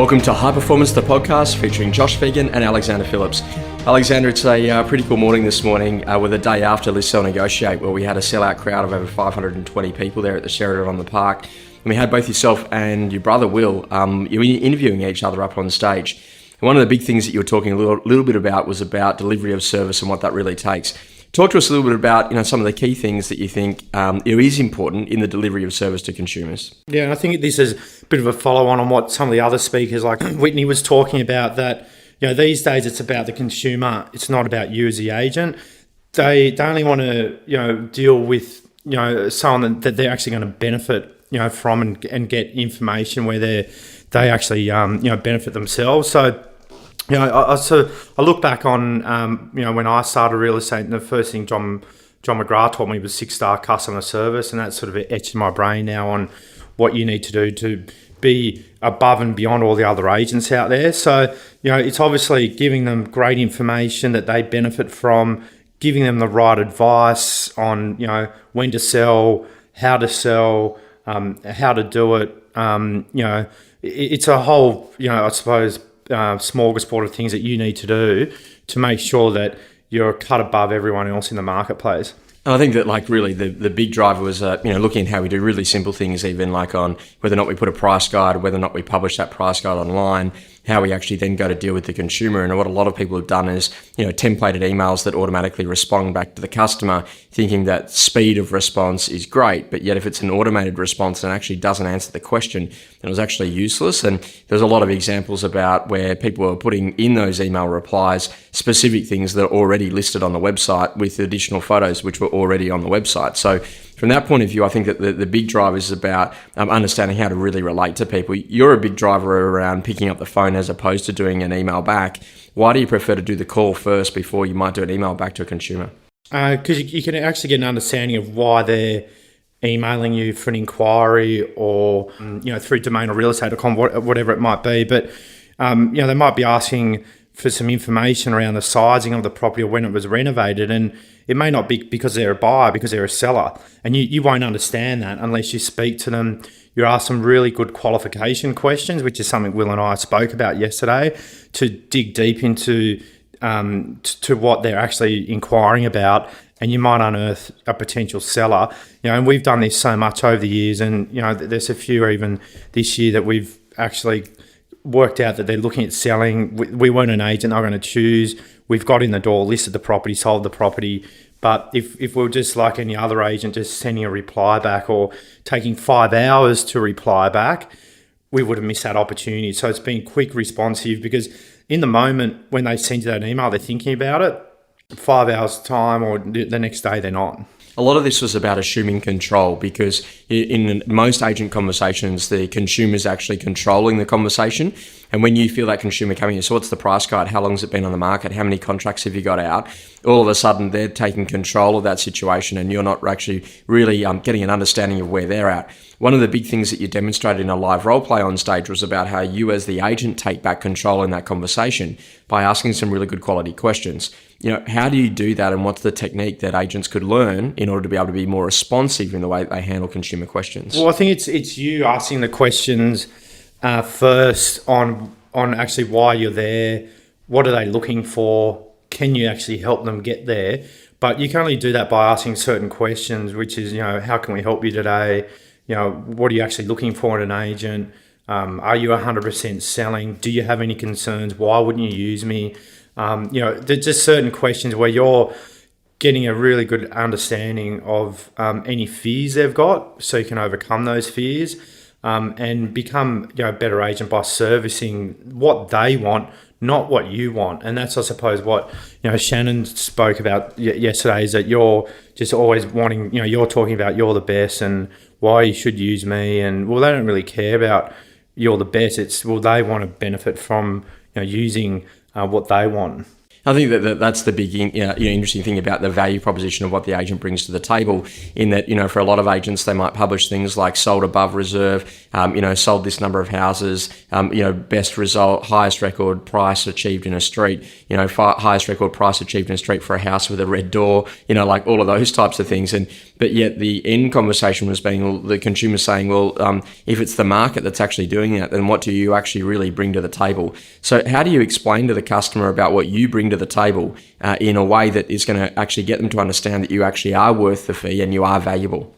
Welcome to High Performance, the podcast featuring Josh Fegan and Alexander Phillips. Alexander, it's a pretty cool morning this morning with a day after List Sell Negotiate, where we had a sellout crowd of over 520 people there at the Sheraton on the Park. And we had both yourself and your brother Will, you were interviewing each other up on stage. And one of the big things that you were talking a little bit about was about delivery of service and what that really takes. Talk to us a little bit about some of the key things that you think is important in the delivery of service to consumers. Yeah, and I think this is a bit of a follow-on what some of the other speakers like Whitney was talking about, that these days it's about the consumer. It's not about you as the agent. They only want to deal with someone that they're actually going to benefit from and get information where they actually benefit themselves. So I look back on when I started real estate, and the first thing John McGrath taught me was 6-star customer service, and that's sort of etched in my brain now on what you need to do to be above and beyond all the other agents out there. So it's obviously giving them great information that they benefit from, giving them the right advice on when to sell, how to sell, how to do it. It's a whole I suppose smorgasbord of things that you need to do to make sure that you're cut above everyone else in the marketplace. And I think that really the big driver was looking at how we do really simple things, even like on whether or not we put a price guide, whether or not we publish that price guide online, how we actually then go to deal with the consumer. And what a lot of people have done is templated emails that automatically respond back to the customer, thinking that speed of response is great, but yet if it's an automated response and actually doesn't answer the question, then it was actually useless. And there's a lot of examples about where people are putting in those email replies specific things that are already listed on the website with additional photos which were already on the website. So from that point of view, I think that the big driver is about understanding how to really relate to people. You're a big driver around picking up the phone as opposed to doing an email back. Why do you prefer to do the call first before you might do an email back to a consumer? Because you can actually get an understanding of why they're emailing you for an inquiry or through domain or realestate.com, whatever it might be. But they might be asking for some information around the sizing of the property or when it was renovated, and it may not be because they're a buyer, because they're a seller, and you won't understand that unless you speak to them. You ask some really good qualification questions, which is something Will and I spoke about yesterday, to dig deep into to what they're actually inquiring about, and you might unearth a potential seller. And we've done this so much over the years, and there's a few even this year that we've actually worked out that they're looking at selling. We weren't an agent, they're going to choose. We've got in the door, listed the property, sold the property. But if we're just like any other agent, just sending a reply back or taking 5 hours to reply back, we would have missed that opportunity. So it's been quick, responsive, because in the moment when they send you that email, they're thinking about it. 5 hours time or the next day, they're not. A lot of this was about assuming control, because in most agent conversations, the consumer's actually controlling the conversation. And when you feel that consumer coming in, so what's the price guide? How long has it been on the market? How many contracts have you got out? All of a sudden, they're taking control of that situation, and you're not actually really getting an understanding of where they're at. One of the big things that you demonstrated in a live role play on stage was about how you as the agent take back control in that conversation by asking some really good quality questions. How do you do that, and what's the technique that agents could learn in order to be able to be more responsive in the way they handle consumer questions? Well, I think it's you asking the questions first on actually why you're there, what are they looking for, can you actually help them get there? But you can only do that by asking certain questions, which is, how can we help you today? What are you actually looking for in an agent? Are you 100% selling? Do you have any concerns? Why wouldn't you use me? There's just certain questions where you're getting a really good understanding of any fears they've got, so you can overcome those fears and become a better agent by servicing what they want, not what you want. And that's, I suppose, what Shannon spoke about yesterday, is that you're just always wanting, you're talking about you're the best and why you should use me. And well, they don't really care about you're the best. It's, well, they want to benefit from using what they want. I think that's the big, interesting thing about the value proposition of what the agent brings to the table. In that, for a lot of agents, they might publish things like sold above reserve, sold this number of houses, best result, highest record price achieved in a street, highest record price achieved in a street for a house with a red door, like all of those types of things. But yet the end conversation was being the consumer saying, well, if it's the market that's actually doing that, then what do you actually really bring to the table? So how do you explain to the customer about what you bring to the table in a way that is going to actually get them to understand that you actually are worth the fee and you are valuable?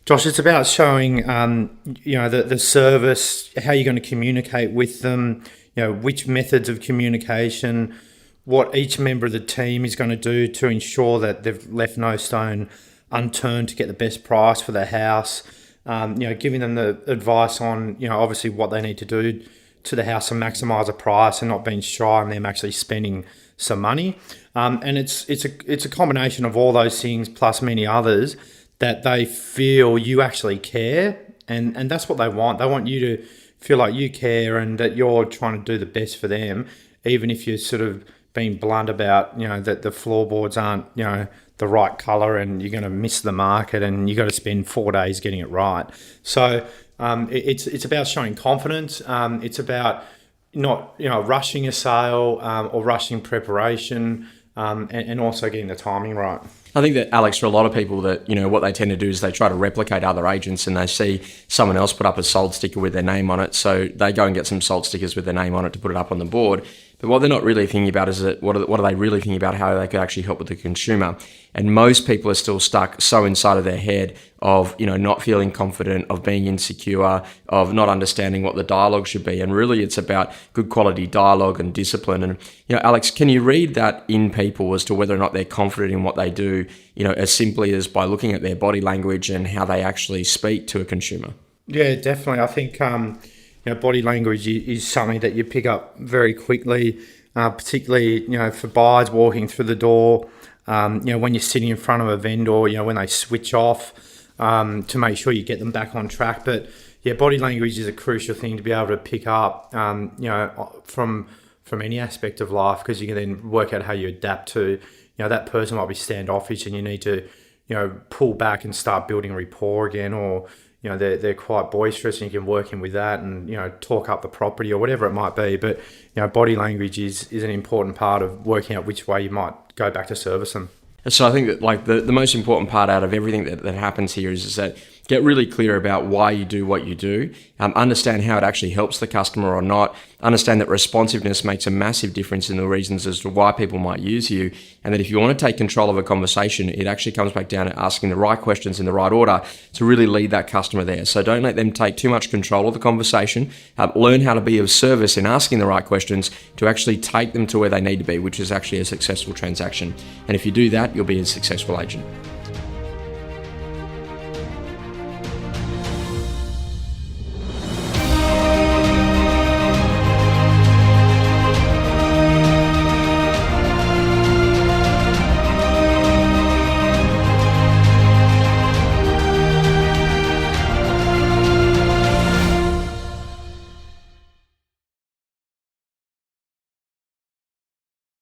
Josh, it's about showing, the service, how you're going to communicate with them, which methods of communication, what each member of the team is going to do to ensure that they've left no stone unturned to get the best price for their house. Giving them the advice on, obviously what they need to do to the house to maximise a price and not being shy on them actually spending some money. And it's a combination of all those things plus many others that they feel you actually care, and that's what they want. They want you to feel like you care and that you're trying to do the best for them, even if you're sort of being blunt about, that the floorboards aren't, the right colour and you're going to miss the market and you got to spend 4 days getting it right. So it's about showing confidence. It's about not rushing a sale or rushing preparation, and also getting the timing right. I think that, Alex, for a lot of people that, what they tend to do is they try to replicate other agents and they see someone else put up a sold sticker with their name on it. So they go and get some sold stickers with their name on it to put it up on the board. But what they're not really thinking about is that what are they really thinking about how they could actually help with the consumer. And most people are still stuck so inside of their head of, not feeling confident, of being insecure, of not understanding what the dialogue should be. And really it's about good quality dialogue and discipline. And, Alex, can you read that in people as to whether or not they're confident in what they do, as simply as by looking at their body language and how they actually speak to a consumer? Yeah, definitely. I think, body language is something that you pick up very quickly, particularly, for buyers walking through the door, when you're sitting in front of a vendor, when they switch off, to make sure you get them back on track. But yeah, body language is a crucial thing to be able to pick up, from any aspect of life, because you can then work out how you adapt to, that person might be standoffish and you need to, pull back and start building rapport again, or, they're quite boisterous and you can work in with that and, talk up the property or whatever it might be. But, body language is an important part of working out which way you might go back to service them. So I think that the most important part out of everything that happens here is that get really clear about why you do what you do, understand how it actually helps the customer or not, understand that responsiveness makes a massive difference in the reasons as to why people might use you, and that if you want to take control of a conversation, it actually comes back down to asking the right questions in the right order to really lead that customer there. So don't let them take too much control of the conversation. Learn how to be of service in asking the right questions to actually take them to where they need to be, which is actually a successful transaction. And if you do that, you'll be a successful agent.